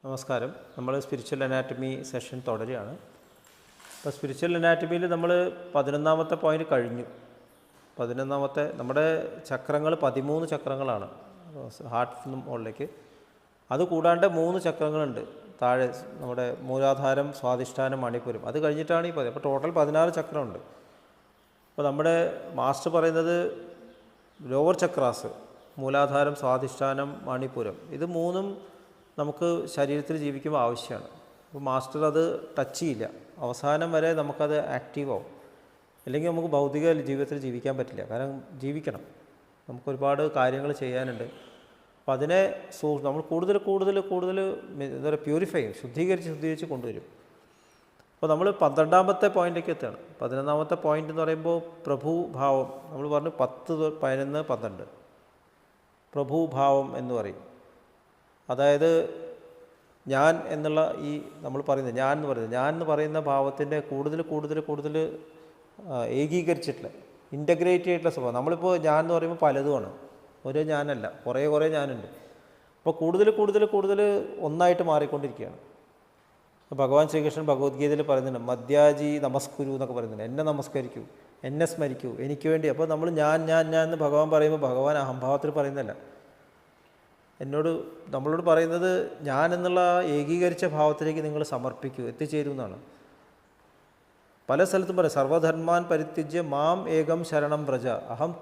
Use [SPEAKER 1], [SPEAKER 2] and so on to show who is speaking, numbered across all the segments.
[SPEAKER 1] നമസ്കാരം. നമ്മൾ spiritual anatomy session തുടരുകയാണ്. അപ്പോൾ സ്പിരിച്വൽ അനാറ്റമിയിൽ നമ്മൾ 11ാമത്തെ പോയിൻ്റ് കഴിഞ്ഞു. 11ാമത്തെ നമ്മുടെ ചക്രങ്ങൾ 13 ചക്രങ്ങളാണ് ഹാർട്ടിൽ നിന്നും മുകളിലേക്ക്. അത് കൂടാണ്ട് 3 ചക്രങ്ങളുണ്ട് താഴെ, നമ്മുടെ മൂലാധാരം, സ്വാധിഷ്ഠാനം, മണിപ്പൂരം. അത് കഴിഞ്ഞിട്ടാണ് ഈ 10. അപ്പോൾ ടോട്ടൽ 16 ചക്രമുണ്ട്. അപ്പോൾ നമ്മുടെ മാസ്റ്റർ പറയുന്നത് ലോവർ ചക്രാസ്, മൂലാധാരം, സ്വാധിഷ്ഠാനം, മണിപ്പൂരം, ഇത് മൂന്നും നമുക്ക് ശരീരത്തിൽ ജീവിക്കുമ്പോൾ ആവശ്യമാണ്. അപ്പോൾ മാസ്റ്റർ അത് ടച്ച് ചെയ്യില്ല, അവസാനം വരെ നമുക്കത് ആക്റ്റീവാവും. അല്ലെങ്കിൽ നമുക്ക് ഭൗതിക ജീവിതത്തിൽ ജീവിക്കാൻ പറ്റില്ല. കാരണം ജീവിക്കണം, നമുക്ക് ഒരുപാട് കാര്യങ്ങൾ ചെയ്യാനുണ്ട്. അപ്പോൾ അതിനെ നമ്മൾ കൂടുതൽ എന്താ പറയുക, പ്യൂരിഫൈ ചെയ്യും, ശുദ്ധീകരിച്ച് കൊണ്ടുവരും. അപ്പോൾ നമ്മൾ 12ാമത്തെ പോയിൻ്റിലേക്ക് എത്തുകയാണ്. 11ാമത്തെ പോയിൻ്റ് എന്ന് പറയുമ്പോൾ പ്രഭുഭാവം. നമ്മൾ പറഞ്ഞു 10, 11, 12 പ്രഭുഭാവം എന്ന് പറയും. അതായത് ഞാൻ എന്നുള്ള ഈ നമ്മൾ പറയുന്നത് ഞാൻ എന്ന് പറയുന്ന ഭാവത്തിൻ്റെ കൂടുതൽ ഏകീകരിച്ചിട്ടുള്ള ഇൻ്റഗ്രേറ്റ് ചെയ്തിട്ടുള്ള സ്വഭാവം. നമ്മളിപ്പോൾ ഞാൻ എന്ന് പറയുമ്പോൾ പലതുമാണ്, ഒരു ഞാനല്ല, കുറേ ഞാനുണ്ട്. അപ്പോൾ കൂടുതൽ ഒന്നായിട്ട് മാറിക്കൊണ്ടിരിക്കുകയാണ്. ഭഗവാൻ ശ്രീകൃഷ്ണൻ ഭഗവത്ഗീതയിൽ പറയുന്നുണ്ട്, മദ്യാജി നമസ്കുരു എന്നൊക്കെ പറയുന്നുണ്ട്. എന്നെ നമസ്കരിക്കൂ, എന്നെ സ്മരിക്കൂ, എനിക്ക് വേണ്ടി. അപ്പോൾ നമ്മൾ ഞാൻ എന്ന് ഭഗവാൻ പറയുമ്പോൾ ഭഗവാൻ അഹംഭാവത്തിൽ പറയുന്നതല്ല, നമ്മളോട് പറയുന്നത് ഞാൻ എന്നുള്ള ഏകീകരിച്ച ഭാവത്തിലേക്ക് നിങ്ങൾ സമർപ്പിക്കൂ, എത്തിച്ചേരൂ എന്നാണ്. പല സ്ഥലത്തും പറയും, സർവധർമാൻ പരിത്യജ്യ മാം ഏകം ശരണം വ്രജ അഹം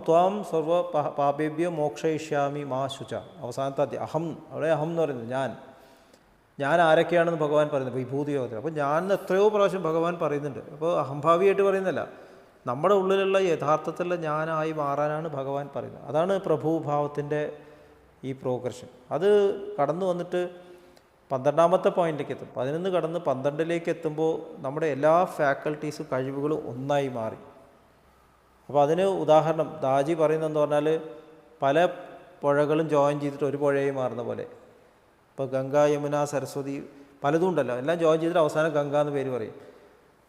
[SPEAKER 1] ത്വാം സർവ പാപേഭ്യോ മോക്ഷയിഷ്യാമി മാ ശുച. അവസാനത്തെ അഹം, അവിടെ അഹം എന്ന് പറയുന്നത് ഞാൻ ആരൊക്കെയാണെന്ന് ഭഗവാൻ പറയുന്നത് വിഭൂതി യോഗത്തിൽ. അപ്പോൾ ഞാൻ എത്രയോ പ്രാവശ്യം ഭഗവാൻ പറയുന്നുണ്ട്. അപ്പോൾ അഹംഭാവിയായിട്ട് പറയുന്നതല്ല, നമ്മുടെ ഉള്ളിലുള്ള യഥാർത്ഥത്തിലുള്ള ഞാനായി മാറാനാണ് ഭഗവാൻ പറയുന്നത്. അതാണ് പ്രഭുഭാവത്തിൻ്റെ ഈ പ്രോഗ്രഷൻ. അത് കടന്നു വന്നിട്ട് 12ാമത്തെ പോയിന്റിലേക്ക് എത്തും. 11 കടന്ന് 12ലേക്ക് എത്തുമ്പോൾ നമ്മുടെ എല്ലാ ഫാക്കൽറ്റീസും കഴിവുകളും ഒന്നായി മാറി. അപ്പോൾ അതിന് ഉദാഹരണം ദാജി പറയുന്നതെന്ന് പറഞ്ഞാൽ, പല പുഴകളും ജോയിൻ ചെയ്തിട്ട് ഒരു പുഴയായി മാറുന്ന പോലെ. ഇപ്പോൾ ഗംഗ, യമുന, സരസ്വതി പലതും ഉണ്ടല്ലോ, എല്ലാം ജോയിൻ ചെയ്തിട്ട് അവസാനം ഗംഗ എന്ന് പേര് പറയും.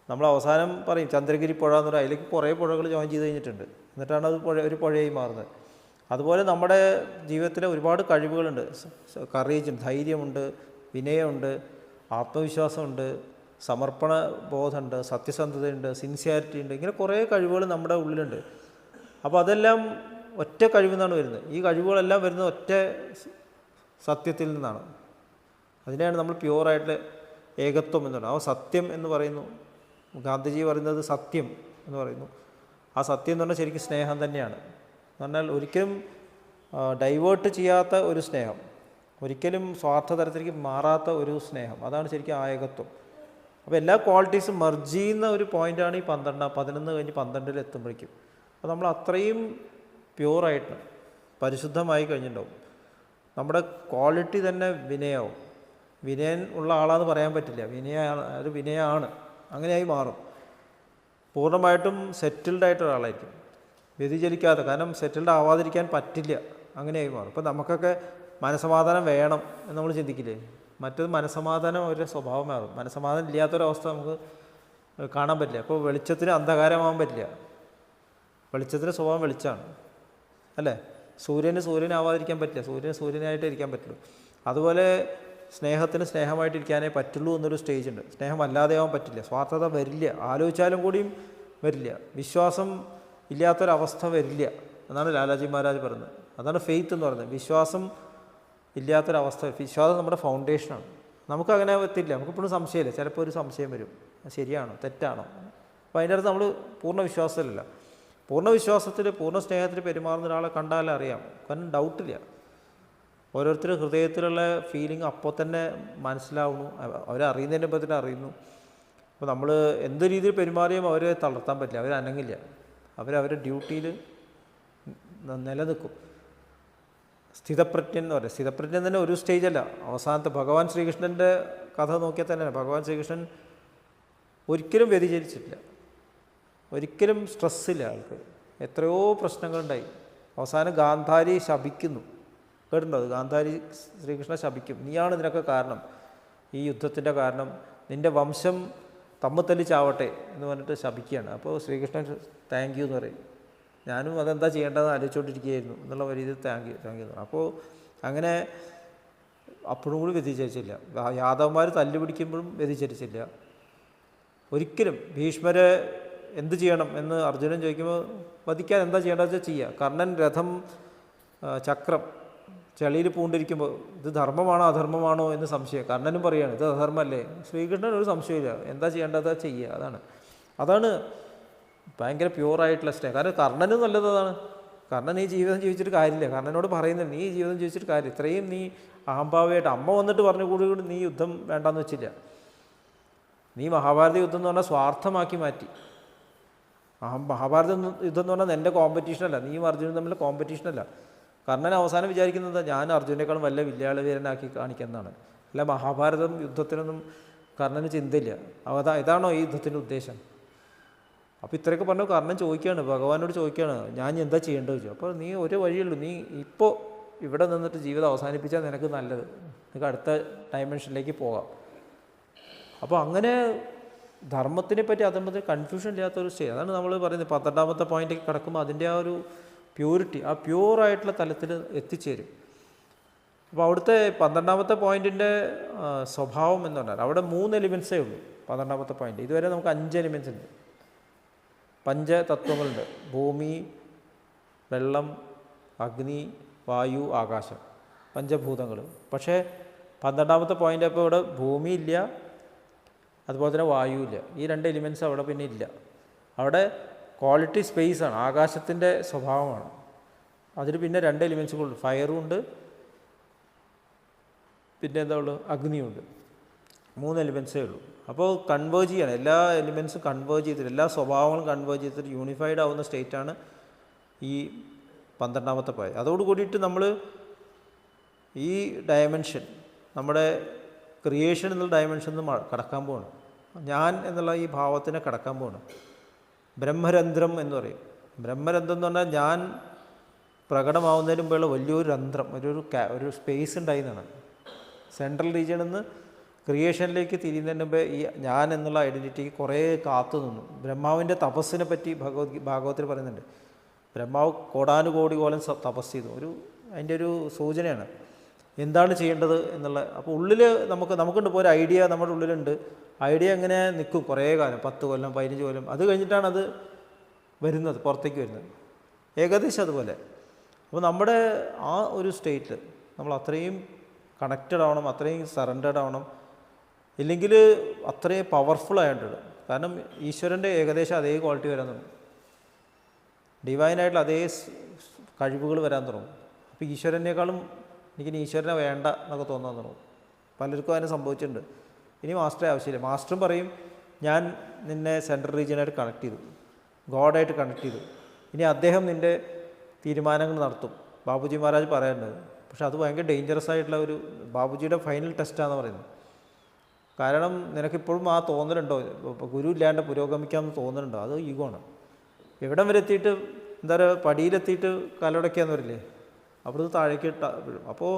[SPEAKER 1] നമ്മൾ അവസാനം പറയും ചന്ദ്രഗിരി പുഴ എന്ന് പറയും. അതിലേക്ക് കുറേ പുഴകൾ ജോയിൻ ചെയ്ത് കഴിഞ്ഞിട്ടുണ്ട്, എന്നിട്ടാണ് അത് ഒരു പുഴയായി മാറുന്നത്. അതുപോലെ നമ്മുടെ ജീവിതത്തിലെ ഒരുപാട് കഴിവുകളുണ്ട്. കറേജ്, ധൈര്യമുണ്ട്, വിനയമുണ്ട്, ആത്മവിശ്വാസമുണ്ട്, സമർപ്പണ ബോധമുണ്ട്, സത്യസന്ധതയുണ്ട്, സിൻസിയാരിറ്റി ഉണ്ട്. ഇങ്ങനെ കുറേ കഴിവുകൾ നമ്മുടെ ഉള്ളിലുണ്ട്. അപ്പോൾ അതെല്ലാം ഒറ്റ കഴിവിൽ നിന്നാണ് വരുന്നത്. ഈ കഴിവുകളെല്ലാം വരുന്നത് ഒറ്റ സത്യത്തിൽ നിന്നാണ്. അതിനെയാണ് നമ്മൾ പ്യുവറായിട്ട് ഏകത്വം എന്ന് പറയുന്നത്. ആ സത്യം എന്ന് പറയുന്നു, ഗാന്ധിജി പറയുന്നത് സത്യം എന്ന് പറയുന്നു. ആ സത്യം എന്ന് പറഞ്ഞാൽ ശരിക്കും സ്നേഹം തന്നെയാണ്. എന്ന് പറഞ്ഞാൽ ഒരിക്കലും ഡൈവേർട്ട് ചെയ്യാത്ത ഒരു സ്നേഹം, ഒരിക്കലും സ്വാർത്ഥ തരത്തിലേക്ക് മാറാത്ത ഒരു സ്നേഹം, അതാണ് ശരിക്കും ആ ഏകത്വം. അപ്പോൾ എല്ലാ ക്വാളിറ്റീസും മെർജ് ചെയ്യുന്ന ഒരു പോയിൻ്റാണ് ഈ 11 കഴിഞ്ഞ് 12 എത്തുമ്പോഴേക്കും. അപ്പോൾ നമ്മൾ അത്രയും പ്യുവറായിട്ട് പരിശുദ്ധമായി കഴിഞ്ഞിട്ടുണ്ടാവും. നമ്മുടെ ക്വാളിറ്റി തന്നെ വിനയമാവും. വിനയൻ ഉള്ള ആളാന്ന് പറയാൻ പറ്റില്ല, അത് വിനയമാണ്, അങ്ങനെയായി മാറും. പൂർണ്ണമായിട്ടും സെറ്റിൽഡ് ഒരാളായിരിക്കും, വ്യതിചലിക്കാതെ. കാരണം സെറ്റിൽഡ് ആവാതിരിക്കാൻ പറ്റില്ല, അങ്ങനെയായി മാറും. ഇപ്പോൾ നമുക്കൊക്കെ മനസ്സമാധാനം വേണം എന്ന് നമ്മൾ ചിന്തിക്കില്ലേ? മറ്റത് മനസ്സമാധാനം ഒരു സ്വഭാവം മാറും. മനസ്സമാധാനം ഇല്ലാത്തൊരവസ്ഥ നമുക്ക് കാണാൻ പറ്റില്ല. അപ്പോൾ വെളിച്ചത്തിന് അന്ധകാരമാകാൻ പറ്റില്ല. വെളിച്ചത്തിൻ്റെ സ്വഭാവം വെളിച്ചമാണ്, അല്ലേ? സൂര്യനാവാതിരിക്കാൻ പറ്റില്ല, സൂര്യനായിട്ട് ഇരിക്കാൻ പറ്റുള്ളൂ. അതുപോലെ സ്നേഹത്തിന് സ്നേഹമായിട്ടിരിക്കാനേ പറ്റുള്ളൂ എന്നൊരു സ്റ്റേജ് ഉണ്ട്. സ്നേഹം അല്ലാതെയാവാൻ പറ്റില്ല, സ്വാർത്ഥത വരില്ല, ആലോചിച്ചാലും കൂടിയും വരില്ല, വിശ്വാസം ഇല്ലാത്തൊരവസ്ഥ വരില്ല എന്നാണ് ലാലാജി മഹാരാജ് പറയുന്നത്. അതാണ് ഫെയ്ത്ത് എന്ന് പറയുന്നത്. വിശ്വാസം ഇല്ലാത്തൊരവസ്ഥ. വിശ്വാസം നമ്മുടെ ഫൗണ്ടേഷനാണ്. നമുക്കങ്ങനെ എത്തില്ല, നമുക്കിപ്പോഴും സംശയമില്ല. ചിലപ്പോൾ ഒരു സംശയം വരും, ശരിയാണോ തെറ്റാണോ. അപ്പോൾ അതിൻ്റെ അടുത്ത് നമ്മൾ പൂർണ്ണ വിശ്വാസത്തിലല്ല. പൂർണ്ണ വിശ്വാസത്തിൽ, പൂർണ്ണ സ്നേഹത്തിൽ പെരുമാറുന്ന ഒരാളെ കണ്ടാലേ അറിയാം. കാരണം ഡൗട്ടില്ല. ഓരോരുത്തരുടെ ഹൃദയത്തിലുള്ള ഫീലിംഗ് അപ്പോൾ തന്നെ മനസ്സിലാവുന്നു, അവരറിയുന്നതിൻ്റെ മുമ്പ് തന്നെ അറിയുന്നു. അപ്പോൾ നമ്മൾ എന്ത് രീതിയിൽ പെരുമാറിയും അവരെ തളർത്താൻ പറ്റില്ല, അവരനങ്ങില്ല, അവരവരുടെ ഡ്യൂട്ടിയിൽ നിലനിൽക്കും. സ്ഥിതപ്രജ്ഞൻ എന്ന് പറയും. സ്ഥിതപ്രജ്ഞൻ തന്നെ ഒരു സ്റ്റേജല്ല, അവസാനത്തെ. ഭഗവാൻ ശ്രീകൃഷ്ണൻ്റെ കഥ നോക്കിയാൽ തന്നെയാണ്. ഭഗവാൻ ശ്രീകൃഷ്ണൻ ഒരിക്കലും വ്യതിചലിച്ചിട്ടില്ല, ഒരിക്കലും സ്ട്രെസ്സില്ല ആൾക്ക്. എത്രയോ പ്രശ്നങ്ങളുണ്ടായി. അവസാനം ഗാന്ധാരി ശപിക്കുന്നു, കേട്ടിട്ടുണ്ടോ? അത് ഗാന്ധാരി ശ്രീകൃഷ്ണ ശപിക്കും, നീയാണ് ഇതിനൊക്കെ കാരണം, ഈ യുദ്ധത്തിൻ്റെ കാരണം, നിൻ്റെ വംശം തമ്മിൽ ചാവട്ടെ എന്ന് പറഞ്ഞിട്ട് ശപിക്കുകയാണ്. അപ്പോൾ ശ്രീകൃഷ്ണൻ താങ്ക് യു എന്ന് പറയും. ഞാനും അതെന്താ ചെയ്യേണ്ടതെന്ന് ആലോചിച്ചുകൊണ്ടിരിക്കുകയായിരുന്നു എന്നുള്ള രീതിയിൽ താങ്ക് യു. അപ്പോൾ അങ്ങനെ അപ്പോഴും കൂടി വ്യതിചരിച്ചില്ല. യാദവന്മാർ തല്ലുപിടിക്കുമ്പോഴും വ്യതിചരിച്ചില്ല. ഒരിക്കലും ഭീഷ്മരെ എന്ത് ചെയ്യണം എന്ന് അർജുനൻ ചോദിക്കുമ്പോൾ വധിക്കാൻ എന്താ ചെയ്യേണ്ടത് വെച്ചാൽ ചെയ്യുക. കർണൻ രഥം ചക്രം ചെളിയിൽ പൂണ്ടിരിക്കുമ്പോൾ ഇത് ധർമ്മമാണോ അധർമ്മമാണോ എന്ന് സംശയം. കർണനും പറയുകയാണ് ഇത് അധർമ്മമല്ലേ. ശ്രീകൃഷ്ണൻ ഒരു സംശയമില്ല, എന്താ ചെയ്യേണ്ടത് ചെയ്യുക. അതാണ് ഭയങ്കര പ്യുവറായിട്ടുള്ള സ്റ്റേ. കാരണം കർണനും നല്ലത് അതാണ്. കർണൻ ഈ ജീവിതം ജീവിച്ചിട്ട് കാര്യമില്ല. കർണനോട് പറയുന്നത് നീ ഈ ജീവിതം ജീവിച്ചിട്ട് കാര്യം, ഇത്രയും നീ അഹംഭാവിയായിട്ട് അമ്മ വന്നിട്ട് പറഞ്ഞു കൂടി നീ യുദ്ധം വേണ്ടാന്ന് വെച്ചില്ല. നീ മഹാഭാരത യുദ്ധം എന്ന് പറഞ്ഞാൽ സ്വാർത്ഥമാക്കി മാറ്റി. മഹാഭാരത യുദ്ധം എന്ന് പറഞ്ഞാൽ എൻ്റെ കോമ്പറ്റീഷനല്ല, നീയും അർജുനും തമ്മിൽ കോമ്പറ്റീഷനല്ല. കർണൻ അവസാനം വിചാരിക്കുന്നത് ഞാൻ അർജുനേക്കാളും വല്ല വില്യാള വീരനാക്കി കാണിക്കുന്നതാണ്. അല്ല മഹാഭാരതം യുദ്ധത്തിനൊന്നും കർണന് ചിന്തയില്ല. ഇതാണോ ഈ യുദ്ധത്തിൻ്റെ ഉദ്ദേശം? അപ്പോൾ ഇത്രയൊക്കെ പറഞ്ഞു കർണൻ ചോദിക്കുകയാണ്, ഭഗവാനോട് ചോദിക്കുകയാണ് ഞാൻ എന്താ ചെയ്യേണ്ടത് ചോദിച്ചു. അപ്പോൾ നീ ഒരു വഴിയുള്ളൂ, നീ ഇപ്പോൾ ഇവിടെ നിന്നിട്ട് ജീവിതം അവസാനിപ്പിച്ചാൽ നിനക്ക് നല്ലത്, നിനക്ക് അടുത്ത ഡയമെൻഷനിലേക്ക് പോകാം. അപ്പോൾ അങ്ങനെ ധർമ്മത്തിനെ പറ്റി അധർമ്മത്തിന് കൺഫ്യൂഷൻ ഇല്ലാത്തൊരു സ്റ്റേജ്. അതാണ് നമ്മൾ പറയുന്നത് 12ാമത്തെ പോയിന്റിലേക്ക് കിടക്കുമ്പോൾ അതിൻ്റെ ആ ഒരു പ്യൂരിറ്റി, ആ പ്യൂറായിട്ടുള്ള തലത്തിൽ എത്തിച്ചേരും. അപ്പോൾ അവിടുത്തെ 12ാമത്തെ പോയിന്റിൻ്റെ സ്വഭാവം എന്ന് പറഞ്ഞാൽ അവിടെ 3 എലിമെൻസേ ഉള്ളൂ. 12ാമത്തെ പോയിന്റ് ഇതുവരെ നമുക്ക് 5 എലിമെൻസ് ഉണ്ട്, പഞ്ചതത്വങ്ങളുണ്ട്. ഭൂമി, വെള്ളം, അഗ്നി, വായു, ആകാശം, പഞ്ചഭൂതങ്ങൾ. പക്ഷേ 12ാമത്തെ പോയിന്റ് അപ്പോൾ ഇവിടെ ഭൂമി ഇല്ല, അതുപോലെ തന്നെ വായു ഇല്ല. ഈ 2 എലിമെൻറ്റ്സ് അവിടെ പിന്നെ ഇല്ല. അവിടെ ക്വാളിറ്റി സ്പേസാണ്, ആകാശത്തിൻ്റെ സ്വഭാവമാണ്. അതിൽ പിന്നെ 2 എലിമെൻറ്റ്സുകളുണ്ട്, ഫയറും ഉണ്ട്, പിന്നെ എന്താ ഉള്ളു, അഗ്നിയുണ്ട്. 3 എലിമെൻറ്റ്സേ ഉള്ളൂ. അപ്പോൾ കൺവേർജ് ചെയ്യണം, എല്ലാ എലിമെൻറ്റ്സും കൺവേർജ് ചെയ്തിട്ട്, എല്ലാ സ്വഭാവങ്ങളും കൺവേർജ് ചെയ്തിട്ട് യൂണിഫൈഡ് ആവുന്ന സ്റ്റേറ്റാണ് ഈ 12ാമത്തെ പോയിന്റ്. അതോട് കൂടിയിട്ട് നമ്മൾ ഈ ഡയമെൻഷൻ, നമ്മുടെ ക്രിയേഷൻ എന്നുള്ള ഡയമെൻഷൻ കടക്കാൻ പോകണം. ഞാൻ എന്നുള്ള ഈ ഭാവത്തിനെ കടക്കാൻ പോകണം. ബ്രഹ്മരന്ധ്രം എന്ന് പറയും. ബ്രഹ്മരന്ധ്രം എന്ന് പറഞ്ഞാൽ ഞാൻ പ്രകടമാവുന്നതിന് മുമ്പുള്ള വലിയൊരു രന്ധ്രം, ഒരു സ്പേസ് ഉണ്ടായിരുന്നതാണ്. സെൻട്രൽ റീജിയണിൽ നിന്ന് ക്രിയേഷനിലേക്ക് തിരിയുന്നതിന് മുമ്പേ ഈ ഞാൻ എന്നുള്ള ഐഡൻറ്റിറ്റിക്ക് കുറേ കാത്തു നിന്നു. ബ്രഹ്മാവിൻ്റെ തപസ്സിനെ പറ്റി ഭാഗവത്തിൽ പറയുന്നുണ്ട്. ബ്രഹ്മാവ് കോടാനുകോടി കോലം തപസ് ചെയ്തു. അതിൻ്റെ ഒരു സൂചനയാണ് എന്താണ് ചെയ്യേണ്ടത് എന്നുള്ള. അപ്പോൾ ഉള്ളിൽ നമുക്കുണ്ട് ഇപ്പോൾ ഒരു ഐഡിയ നമ്മുടെ ഉള്ളിലുണ്ട്. ഐഡിയ എങ്ങനെ നിൽക്കും കുറേ കാലം, 10 കൊല്ലം 15 കൊല്ലം, അത് കഴിഞ്ഞിട്ടാണ് അത് വരുന്നത്, പുറത്തേക്ക് വരുന്നത്. ഏകദേശം അതുപോലെ. അപ്പോൾ നമ്മുടെ ആ ഒരു സ്റ്റേറ്റിൽ നമ്മൾ അത്രയും കണക്റ്റഡ് ആവണം, അത്രയും സറണ്ടേഡ് ആവണം. ഇല്ലെങ്കിൽ അത്രയും പവർഫുൾ ആയിട്ടുണ്ട്. കാരണം ഈശ്വരൻ്റെ ഏകദേശം അതേ ക്വാളിറ്റി വരാൻ തുടങ്ങും, ഡിവൈനായിട്ടുള്ള അതേ കഴിവുകൾ വരാൻ തുടങ്ങും. അപ്പോൾ ഈശ്വരനേക്കാളും എനിക്കിനി ഈശ്വരനെ വേണ്ട എന്നൊക്കെ തോന്നാൻ തുടങ്ങും. പലർക്കും അതിനെ സംഭവിച്ചിട്ടുണ്ട്. ഇനി മാസ്റ്ററെ ആവശ്യമില്ല. മാസ്റ്ററും പറയും ഞാൻ നിന്നെ സെൻട്രൽ റീജിയനായിട്ട് കണക്ട് ചെയ്തു, ഗോഡായിട്ട് കണക്ട് ചെയ്തു, ഇനി അദ്ദേഹം നിൻ്റെ തീരുമാനങ്ങൾ നടത്തും. ബാബുജി മഹാരാജ് പറയുന്നത്. പക്ഷെ അത് ഭയങ്കര ഡേഞ്ചറസ് ആയിട്ടുള്ള ഒരു ബാബുജിയുടെ ഫൈനൽ ടെസ്റ്റാണെന്ന് പറയുന്നത്. കാരണം നിനക്കിപ്പോഴും ആ തോന്നലുണ്ടോ, ഗുരു ഇല്ലാണ്ട് പുരോഗമിക്കാമെന്ന് തോന്നലുണ്ടോ? അത് ഈഗോ ആണ്. എവിടം വരെ എത്തിയിട്ട് എന്താ പറയുക, പടിയിലെത്തിയിട്ട് കലടയ്ക്കാന്ന് വരില്ലേ, അപ്പോൾ ഇത് താഴേക്ക് വീഴും. അപ്പോൾ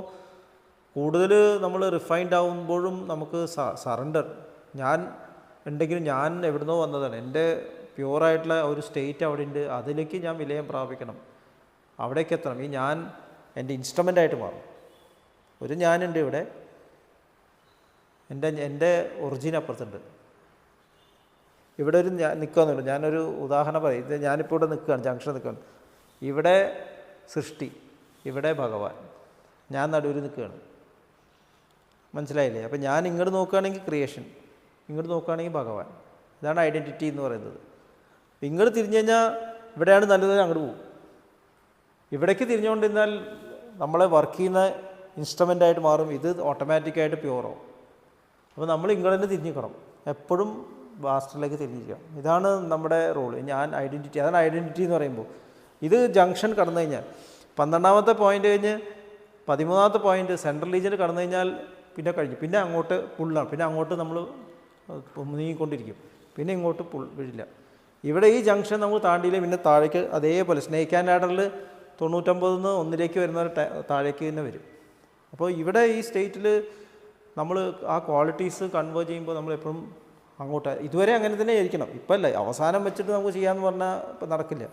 [SPEAKER 1] കൂടുതൽ നമ്മൾ റിഫൈൻഡ് ആകുമ്പോഴും നമുക്ക് സറണ്ടർ, ഞാൻ ഉണ്ടെങ്കിലും ഞാൻ എവിടുന്നോ വന്നതാണ്, എൻ്റെ പ്യുവറായിട്ടുള്ള ഒരു സ്റ്റേറ്റ് അവിടെ ഉണ്ട്, അതിലേക്ക് ഞാൻ വിലയം പ്രാപിക്കണം, അവിടേക്ക് എത്തണം. ഈ ഞാൻ എൻ്റെ ഇൻസ്ട്രുമെൻ്റായിട്ട് മാറും. ഒരു ഞാനുണ്ട് ഇവിടെ, എൻ്റെ ഒറിജിൻ അപ്പുറത്തുണ്ട്. ഇവിടെ ഒരു ഞാൻ നിൽക്കുകയെന്നുള്ളൂ. ഞാനൊരു ഉദാഹരണം പറയും. ഇത് ഞാനിപ്പോൾ ഇവിടെ നിൽക്കുകയാണ്, ജംഗ്ഷൻ നിൽക്കുകയാണ്. ഇവിടെ സൃഷ്ടി, ഇവിടെ ഭഗവാൻ, ഞാൻ നടുവിൽ നിൽക്കുകയാണ്. മനസ്സിലായില്ലേ? അപ്പോൾ ഞാൻ ഇങ്ങോട്ട് നോക്കുകയാണെങ്കിൽ ക്രിയേഷൻ, ഇങ്ങോട്ട് നോക്കുകയാണെങ്കിൽ ഭഗവാൻ. ഇതാണ് ഐഡൻറ്റിറ്റി എന്ന് പറയുന്നത്. ഇങ്ങോട്ട് തിരിഞ്ഞു കഴിഞ്ഞാൽ ഇവിടെയാണ് നല്ലത്, അങ്ങോട്ട് പോകും. ഇവിടേക്ക് തിരിഞ്ഞുകൊണ്ടിരുന്നാൽ നമ്മളെ വർക്ക് ചെയ്യുന്ന ഇൻസ്ട്രുമെൻ്റായിട്ട് മാറും, ഇത് ഓട്ടോമാറ്റിക്കായിട്ട് പ്യുവറാവും. അപ്പോൾ നമ്മൾ ഇങ്ങോട്ട് തന്നെ തിരിഞ്ഞിക്കണം, എപ്പോഴും മാസ്റ്ററിലേക്ക് തിരിഞ്ഞിരിക്കണം. ഇതാണ് നമ്മുടെ റോള്, ഞാൻ ഐഡൻറ്റിറ്റി. അതാണ് ഐഡൻറ്റിറ്റി എന്ന് പറയുമ്പോൾ. ഇത് ജംഗ്ഷൻ കടന്നു കഴിഞ്ഞാൽ 12ാമത്തെ പോയിൻ്റ് കഴിഞ്ഞ് 13ാമത്തെ പോയിൻ്റ് സെൻട്രൽ റീജിയൻ കടന്നു കഴിഞ്ഞാൽ പിന്നെ കഴിഞ്ഞു. പിന്നെ അങ്ങോട്ട് പുള്ളാണ്, പിന്നെ അങ്ങോട്ട് നമ്മൾ നീങ്ങിക്കൊണ്ടിരിക്കും, പിന്നെ ഇങ്ങോട്ട് വീഴില്ല. ഇവിടെ ഈ ജംഗ്ഷൻ നമ്മൾ താണ്ടിയില്ലേ പിന്നെ താഴേക്ക് അതേപോലെ സ്നേക്ക് ആൻഡ് ലാഡറിൽ 99 1 വരുന്നവർ താഴേക്ക് തന്നെ വരും. അപ്പോൾ ഇവിടെ ഈ സ്റ്റേറ്റിൽ നമ്മൾ ആ ക്വാളിറ്റീസ് കൺവേർട്ട് ചെയ്യുമ്പോൾ നമ്മൾ എപ്പോഴും അങ്ങോട്ട്, ഇതുവരെ അങ്ങനെ തന്നെ ആയിരിക്കണം. ഇപ്പം അല്ല, അവസാനം വെച്ചിട്ട് നമുക്ക് ചെയ്യാമെന്ന് പറഞ്ഞാൽ ഇപ്പം നടക്കില്ല.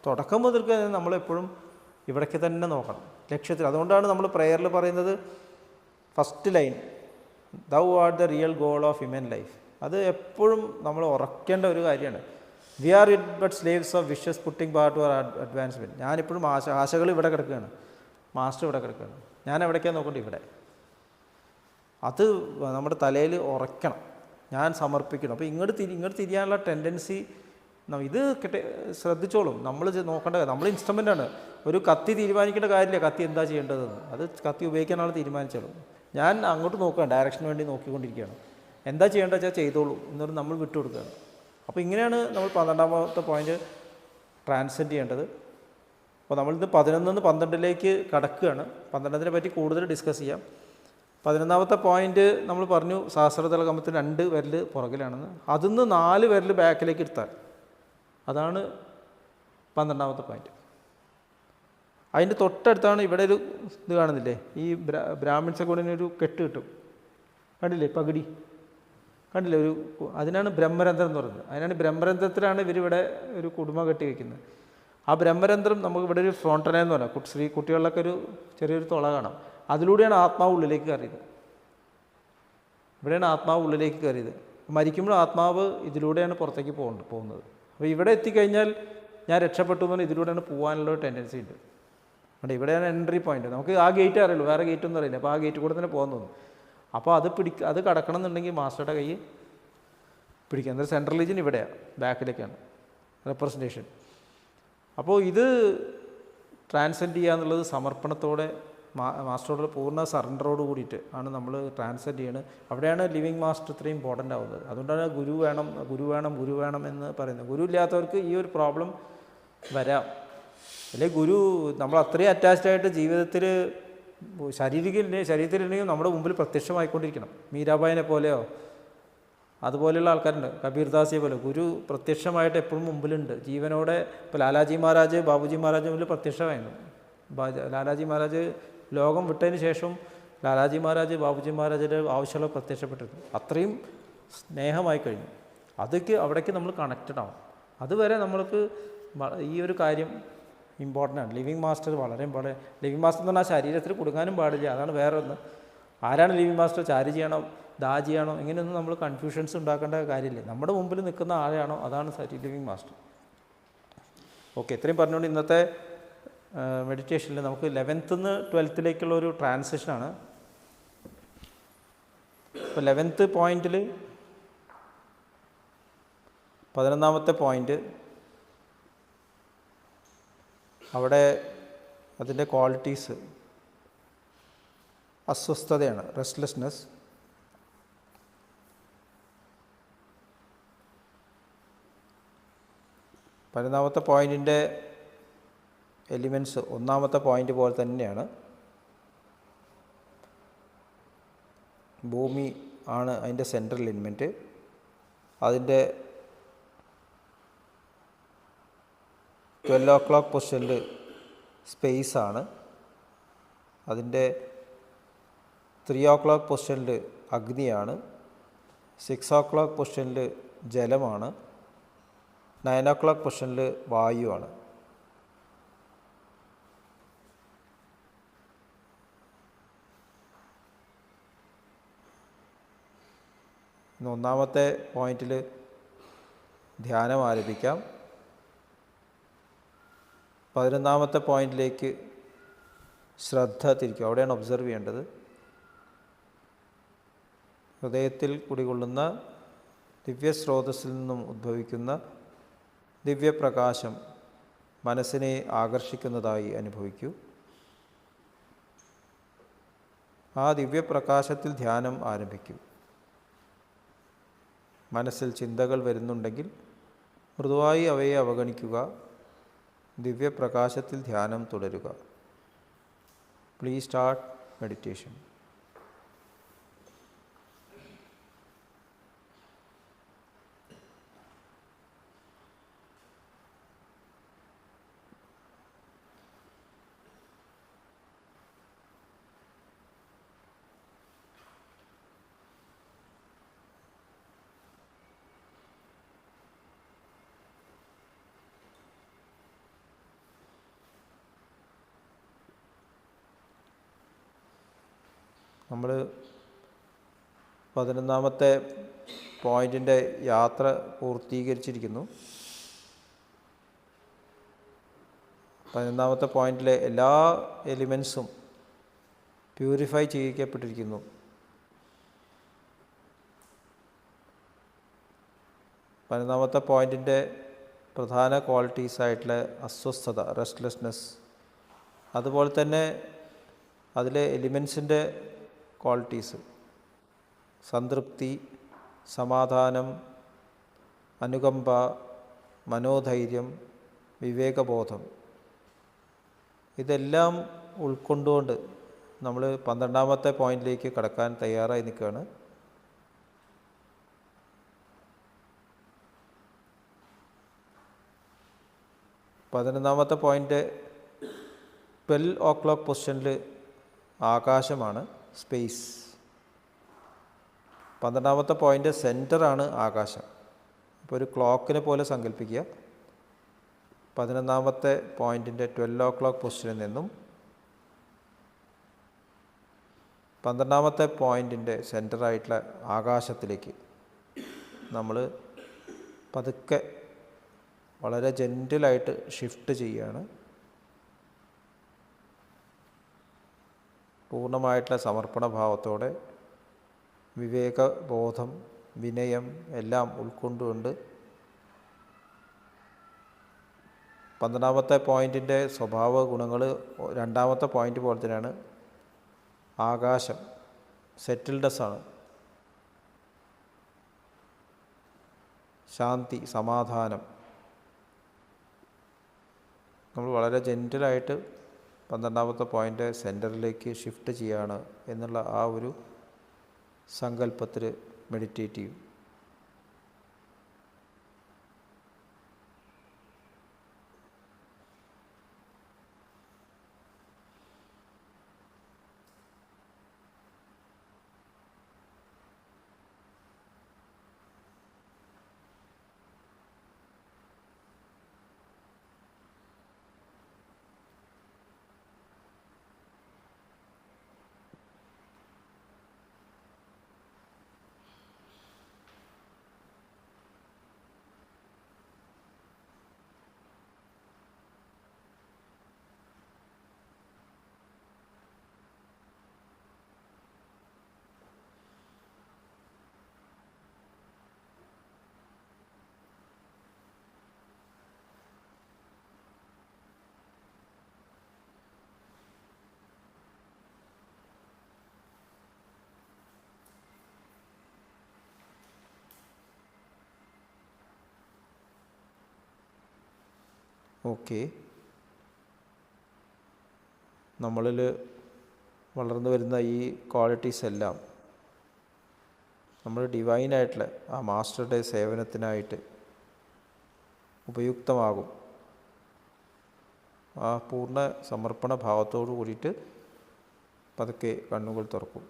[SPEAKER 1] തുടക്കം മുതൽക്ക് നമ്മളെപ്പോഴും ഇവിടേക്ക് തന്നെ നോക്കണം, ലക്ഷ്യത്തിൽ. അതുകൊണ്ടാണ് നമ്മൾ പ്രെയറിൽ പറയുന്നത് first line, thou art the real goal of human life. അത് എപ്പോഴും നമ്മൾ ഉറക്കേണ്ട ഒരു കാര്യമാണ്. We are yet but slaves of wishes putting bar to our advancement. ഞാനിപ്പോഴും ആശകൾ ഇവിടെ കിടക്കുകയാണ്, മാസ്റ്റർ ഇവിടെ കിടക്കുകയാണ്, ഞാൻ എവിടേക്കാണ് നോക്കേണ്ടത്? ഇവിടെ. അത് നമ്മുടെ തലയിൽ ഉറക്കണം, ഞാൻ സമർപ്പിക്കണം. അപ്പോൾ ഇങ്ങോട്ട് തിരിയാനുള്ള ടെൻഡൻസി ഇത് ശ്രദ്ധിച്ചോളും. നമ്മൾ നോക്കേണ്ട, നമ്മൾ ഇൻസ്ട്രുമെൻ്റാണ്. ഒരു കത്തി തീരുമാനിക്കേണ്ട കാര്യമില്ല കത്തി എന്താ ചെയ്യേണ്ടതെന്ന്. അത് കത്തി ഉപയോഗിക്കാനാണ് തീരുമാനിച്ചോളും. ഞാൻ അങ്ങോട്ട് നോക്കുക, ഡയറക്ഷന് വേണ്ടി നോക്കിക്കൊണ്ടിരിക്കുകയാണ്. എന്താ ചെയ്യേണ്ടത് വെച്ചാൽ ചെയ്തോളൂ എന്നൊരു നമ്മൾ വിട്ടുകൊടുക്കുകയാണ്. അപ്പോൾ ഇങ്ങനെയാണ് നമ്മൾ 12ാമത്തെ പോയിൻ്റ് ട്രാൻസെൻഡ് ചെയ്യേണ്ടത്. അപ്പോൾ നമ്മളിത് 11 12 കടക്കുകയാണ്. 12നെ പറ്റി കൂടുതൽ ഡിസ്കസ് ചെയ്യാം. 11ാമത്തെ പോയിൻ്റ് നമ്മൾ പറഞ്ഞു സഹസ്രതല കമ്പത്തിന് 2 വിരൽ പുറകിലാണെന്ന്. അതിന്ന് 4 വിരൽ ബാക്കിലേക്ക് എടുത്താൽ അതാണ് 12ാമത്തെ പോയിൻ്റ്. അതിൻ്റെ തൊട്ടടുത്താണ് ഇവിടെ ഒരു ഇത് കാണുന്നില്ലേ, ഈ ബ്രാഹ്മിൺസൊക്കെ കൂടെ ഒരു കെട്ട് കിട്ടും, കണ്ടില്ലേ, പകിടി കണ്ടില്ലേ, അതിനാണ് ബ്രഹ്മരന്ധ്രം എന്ന് പറയുന്നത്. അതിനാണ് ബ്രഹ്മരന്ധ്രത്തിലാണ് ഇവരിവിടെ ഒരു കുടുംബം കെട്ടി വയ്ക്കുന്നത്. ആ ബ്രഹ്മരന്ധ്രം നമുക്ക് ഇവിടെ ഒരു ഫ്രോണ്ടനെന്ന് പറയാം. കുട്ടികളിലൊക്കെ ഒരു ചെറിയൊരു തുള കാണാം. അതിലൂടെയാണ് ആത്മാവ് ഉള്ളിലേക്ക് കയറിയത്. ഇവിടെയാണ് ആത്മാവ് ഉള്ളിലേക്ക് കയറിയത്. മരിക്കുമ്പോൾ ആത്മാവ് ഇതിലൂടെയാണ് പുറത്തേക്ക് പോകുന്നത്. അപ്പോൾ ഇവിടെ എത്തിക്കഴിഞ്ഞാൽ ഞാൻ രക്ഷപ്പെട്ടു എന്ന് പറഞ്ഞാൽ ഇതിലൂടെയാണ് പോകാനുള്ള ഒരു ടെൻഡൻസി ഉണ്ട്. അവിടെ ഇവിടെയാണ് എൻട്രി പോയിന്റ്. നമുക്ക് ആ ഗേറ്റ് അറിയുള്ളൂ, വേറെ ഗേറ്റ് ഒന്നും അറിയില്ല. അപ്പോൾ ആ ഗേറ്റ് കൂടെ തന്നെ പോകാൻ തോന്നും. അപ്പോൾ അത് കടക്കണം എന്നുണ്ടെങ്കിൽ മാസ്റ്ററുടെ കൈ പിടിക്കുക. എന്നാൽ സെൻട്രൽ റീജിയൻ ഇവിടെയാണ്, ബാക്കിലേക്കാണ് റെപ്രസെൻറ്റേഷൻ. അപ്പോൾ ഇത് ട്രാൻസെൻഡ് ചെയ്യുക എന്നുള്ളത് സമർപ്പണത്തോടെ മാസ്റ്ററോട് പൂർണ്ണ സറണ്ടറോട് കൂടിയിട്ട് ആണ് നമ്മൾ ട്രാൻസെൻഡ് ചെയ്യുന്നത്. അവിടെയാണ് ലിവിങ് മാസ്റ്റർ ഇത്രയും ഇമ്പോർട്ടൻ്റ് ആവുന്നത്. അതുകൊണ്ടാണ് ഗുരു വേണം എന്ന് പറയുന്നത്. ഗുരു ഇല്ലാത്തവർക്ക് ഈ ഒരു പ്രോബ്ലം വരാം. അല്ലെങ്കിൽ ഗുരു നമ്മൾ അത്രയും അറ്റാച്ച്ഡ് ആയിട്ട് ജീവിതത്തിൽ ശരീരത്തിലുണ്ടെങ്കിൽ നമ്മുടെ മുമ്പിൽ പ്രത്യക്ഷമായിക്കൊണ്ടിരിക്കണം. മീരാബായിനെ പോലെയോ അതുപോലെയുള്ള ആൾക്കാരുണ്ട്, കബീർദാസിയെ പോലെ. ഗുരു പ്രത്യക്ഷമായിട്ട് എപ്പോഴും മുമ്പിലുണ്ട് ജീവനോടെ. ഇപ്പോൾ ലാലാജി മഹാരാജ് ബാബുജി മഹാരാജ് മുമ്പിൽ പ്രത്യക്ഷമായിരുന്നു. ലാലാജി മഹാരാജ് ലോകം വിട്ടതിന് ശേഷം ലാലാജി മഹാരാജ് ബാബുജി മഹാരാജിൻ്റെ ആവശ്യമുള്ള പ്രത്യക്ഷപ്പെട്ടിരുന്നു. അത്രയും സ്നേഹമായി കഴിഞ്ഞു. അവിടേക്ക് നമ്മൾ കണക്റ്റഡ് ആവും. അതുവരെ നമ്മൾക്ക് ഈ ഒരു കാര്യം ഇമ്പോർട്ടൻ്റ് ആണ്. ലിവിങ് മാസ്റ്റർ വളരെ ഇമ്പോർട്ടൻ്റ്. ലിവിങ് മാസ്റ്റർ എന്ന് പറഞ്ഞാൽ ശരീരത്തിൽ കൊടുക്കാനും പാടില്ല, അതാണ് വേറെ ഒന്ന്. ആരാണ് ലിവിങ് മാസ്റ്റർ? ചാരി ചെയ്യണോ ദാജിയാണോ ഇങ്ങനെയൊന്നും നമ്മൾ കൺഫ്യൂഷൻസ് ഉണ്ടാക്കേണ്ട കാര്യമില്ല. നമ്മുടെ മുമ്പിൽ നിൽക്കുന്ന ആളെയാണോ അതാണ് ലിവിങ് മാസ്റ്റർ. ഓക്കെ, ഇത്രയും പറഞ്ഞുകൊണ്ട് ഇന്നത്തെ മെഡിറ്റേഷനിൽ നമുക്ക് 11th നിന്ന് 12th ഒരു ട്രാൻസിഷനാണ്. ഇപ്പോൾ 11th പോയിന്റിൽ 11ാമത്തെ പോയിന്റ് അവിടെ അതിൻ്റെ ക്വാളിറ്റീസ് അസ്വസ്ഥതയാണ്, റെസ്റ്റ്ലെസ്നെസ്. പതിനൊന്നാമത്തെ പോയിൻറ്റിൻ്റെ എലിമെൻറ്റ്സ് 1ാമത്തെ പോയിൻ്റ് പോലെ തന്നെയാണ്. ഭൂമി ആണ് അതിൻ്റെ സെൻട്രൽ എലിമെൻറ്റ്. അതിൻ്റെ 12 o'clock പൊസിഷനിൽ സ്പേസാണ്. അതിൻ്റെ 3 o'clock പൊസിഷനിൽ അഗ്നിയാണ്. 6 o'clock പൊസിഷനിൽ ജലമാണ്. 9 o'clock പൊസിഷനിൽ വായുവാണ്. ഇന്ന് 1ാമത്തെ പോയിന്റിൽ ധ്യാനം ആരംഭിക്കാം. 11ാമത്തെ പോയിന്റിലേക്ക് ശ്രദ്ധ തിരിക്കും. അവിടെയാണ് ഒബ്സർവ് ചെയ്യേണ്ടത്. ഹൃദയത്തിൽ കുടികൊള്ളുന്ന ദിവ്യസ്രോതസ്സിൽ നിന്നും ഉദ്ഭവിക്കുന്ന ദിവ്യപ്രകാശം മനസ്സിനെ ആകർഷിക്കുന്നതായി അനുഭവിക്കൂ. ആ ദിവ്യപ്രകാശത്തിൽ ധ്യാനം ആരംഭിക്കൂ. മനസ്സിൽ ചിന്തകൾ വരുന്നുണ്ടെങ്കിൽ മൃദുവായി അവയെ അവഗണിക്കുക. ദിവ്യപ്രകാശത്തിൽ ധ്യാനം തുടരുക. Please start meditation. നമ്മൾ 11ാമത്തെ പോയിൻറ്റിൻ്റെ യാത്ര പൂർത്തീകരിച്ചിരിക്കുന്നു. 11ാമത്തെ പോയിൻറ്റിലെ എല്ലാ എലിമെൻസും പ്യൂരിഫൈ ചെയ്യിക്കപ്പെട്ടിരിക്കുന്നു. 11ാമത്തെ പോയിൻറ്റിൻ്റെ പ്രധാന ക്വാളിറ്റീസായിട്ടുള്ള അസ്വസ്ഥത, റെസ്റ്റ്ലെസ്നെസ്, അതുപോലെ തന്നെ അതിലെ എലിമെൻസിൻ്റെ ക്വാളിറ്റീസ്, സംതൃപ്തി, സമാധാനം, അനുകമ്പ, മനോധൈര്യം, വിവേകബോധം, ഇതെല്ലാം ഉൾക്കൊണ്ടുകൊണ്ട് നമ്മൾ 12ാമത്തെ പോയിൻറ്റിലേക്ക് കടക്കാൻ തയ്യാറായി നിൽക്കുകയാണ്. പതിനൊന്നാമത്തെ പോയിൻ്റ് 12 പൊസിഷനിൽ ആകാശമാണ്, സ്പേസ്. 12ാമത്തെ പോയിൻ്റ് സെൻറ്ററാണ് ആകാശം. അപ്പോൾ ഒരു ക്ലോക്കിനെ പോലെ സങ്കല്പിക്കുക. 11ാമത്തെ പോയിൻറ്റിൻ്റെ 12 പൊസിഷനിൽ നിന്നും 12ാമത്തെ പോയിൻറ്റിൻ്റെ സെൻറ്ററായിട്ടുള്ള ആകാശത്തിലേക്ക് നമ്മൾ പതുക്കെ വളരെ ജെൻറ്റിലായിട്ട് ഷിഫ്റ്റ് ചെയ്യുകയാണ്. പൂർണ്ണമായിട്ടുള്ള സമർപ്പണ ഭാവത്തോടെ വിവേകബോധം, വിനയം എല്ലാം ഉൾക്കൊണ്ടുകൊണ്ട് 12ാമത്തെ പോയിൻറ്റിൻ്റെ സ്വഭാവ ഗുണങ്ങൾ 2ാമത്തെ പോയിൻ്റ് പോലെ തന്നെയാണ്. ആകാശം സെറ്റിൽഡസാണ്, ശാന്തി, സമാധാനം. നമ്മൾ വളരെ ജെൻറ്റിലായിട്ട് 12ാമത്തെ പോയിൻ്റ് സെൻറ്ററിലേക്ക് ഷിഫ്റ്റ് ചെയ്യുകയാണ് എന്നുള്ള ആ ഒരു സങ്കല്പത്തിൽ മെഡിറ്റേറ്റ് ചെയ്യും. ഓക്കെ, നമ്മളിൽ വളർന്നു വരുന്ന ഈ ക്വാളിറ്റീസ് എല്ലാം നമ്മൾ ഡിവൈനായിട്ടുള്ള ആ മാസ്റ്ററുടെ സേവനത്തിനായിട്ട് ഉപയുക്തമാകും. ആ പൂർണ്ണ സമർപ്പണ ഭാവത്തോടു കൂടിയിട്ട് പതുക്കെ കണ്ണുകൾ തുറക്കും.